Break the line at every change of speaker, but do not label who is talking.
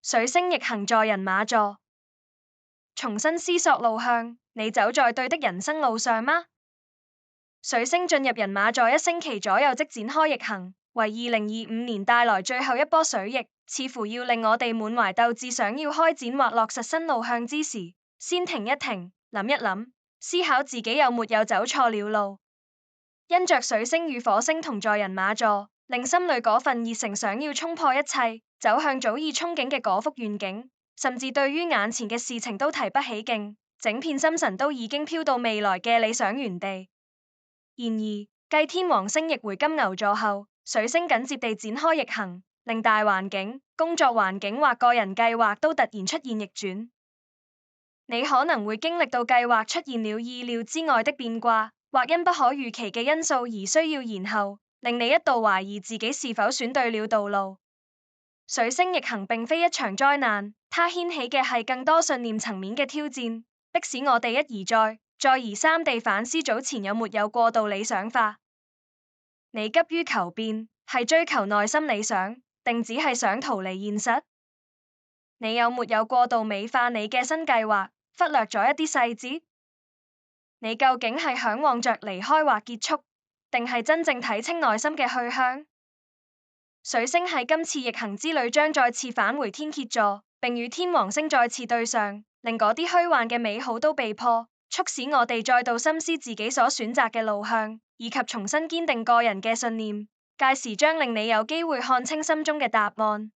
水星逆行在人馬座，重新思索路向，你走在對的人生路上嗎？水星進入人馬座1星期左右即展開逆行，為2025年帶來最後一波水逆，似乎要令我哋滿懷鬥志，想要開展或落實新路向之時，先停一停，諗一諗，思考自己有沒有走錯了路。因着水星與火星同在人馬座，令心裏嗰份熱誠想要衝破一切，走向早已憧憬嘅嗰幅願景，甚至對於眼前嘅事情都提不起勁，整片心神都已經飄到未來嘅理想原地。然而，繼天王星逆回金牛座後，水星緊接地展開逆行，令大環境、工作環境或個人計劃都突然出現逆轉。你可能會經歷到計劃出現了意料之外的變卦，或因不可預期嘅因素而需要延後，令你一度懷疑自己是否選對了道路。水星逆行並非一場災難，它掀起嘅係更多信念層面嘅挑戰，迫使我哋一而再而三地反思早前有沒有過度理想化。你急於求變，係追求內心理想，定只係想逃離現實？你有沒有過度美化你嘅新計劃，忽略咗一啲細節？你究竟係嚮往着離開或結束，定係真正睇清內心嘅去向？水星喺今次逆行之旅將再次返回天蠍座，並與天王星再次對上，令嗰啲虛幻嘅美好都被破，促使我哋再度深思自己所選擇嘅路向，以及重新堅定個人嘅信念。屆時將令你有機會看清心中嘅答案。